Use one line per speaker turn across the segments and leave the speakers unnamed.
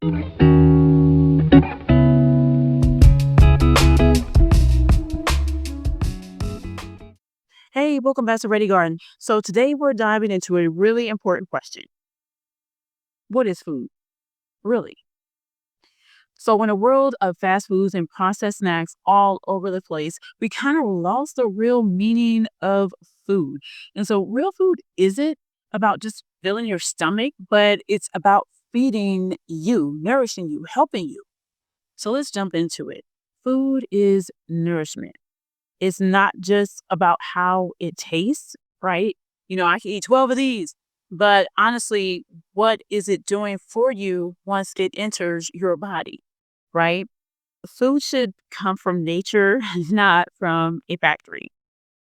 Hey, welcome back to Ready Garden. So today we're diving into a really important question. What is food? Really? So in a world of fast foods and processed snacks all over the place, we kind of lost the real meaning of food. And so real food isn't about just filling your stomach, but it's about feeding you, nourishing you, helping you. So let's jump into it. Food is nourishment. It's not just about how it tastes, right? I can eat 12 of these, but honestly, what is it doing for you once it enters your body, right? Food should come from nature, not from a factory.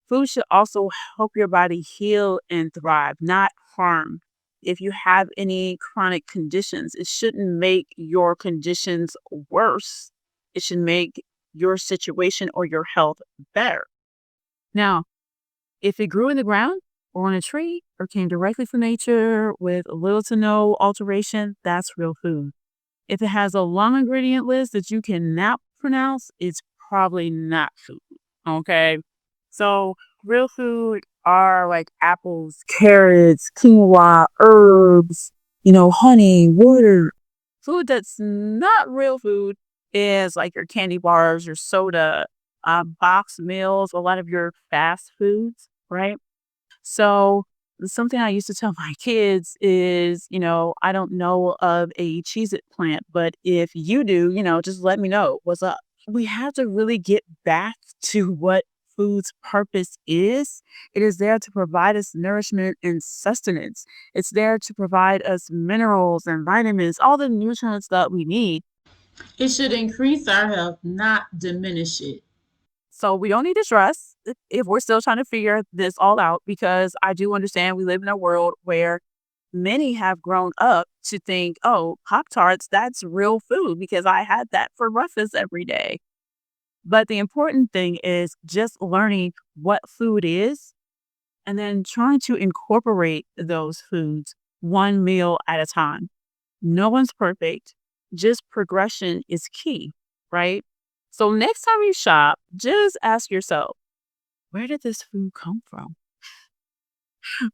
Food should also help your body heal and thrive, not harm. If you have any chronic conditions, it shouldn't make your conditions worse. It should make your situation or your health better. Now, if it grew in the ground or on a tree or came directly from nature with little to no alteration, that's real food. If it has a long ingredient list that you cannot pronounce, it's probably not food. Okay. So, real food are like apples, carrots, quinoa, herbs, honey, water. Food that's not real food is like your candy bars, your soda, box meals, a lot of your fast foods, right? So something I used to tell my kids is, I don't know of a Cheez It plant, but if you do, just let me know what's up. We have to really get back to what food's purpose is. It is there to provide us nourishment and sustenance. It's there to provide us minerals and vitamins, all the nutrients that we need. It should increase our health, not diminish it. So we don't need to stress if we're still trying to figure this all out, because I do understand we live in a world where many have grown up to think, oh, Pop Tarts, that's real food because I had that for breakfast every day. But the important thing is just learning what food is and then trying to incorporate those foods one meal at a time. No one's perfect, just progression is key, right? So next time you shop, just ask yourself, where did this food come from?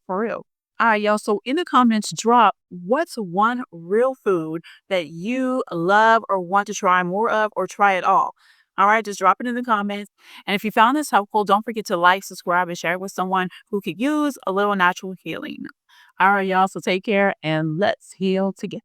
For real. All right, y'all. So in the comments, drop what's one real food that you love or want to try more of or try it all. All right, just drop it in the comments. And if you found this helpful, don't forget to like, subscribe, and share it with someone who could use a little natural healing. All right, y'all. So take care and let's heal together.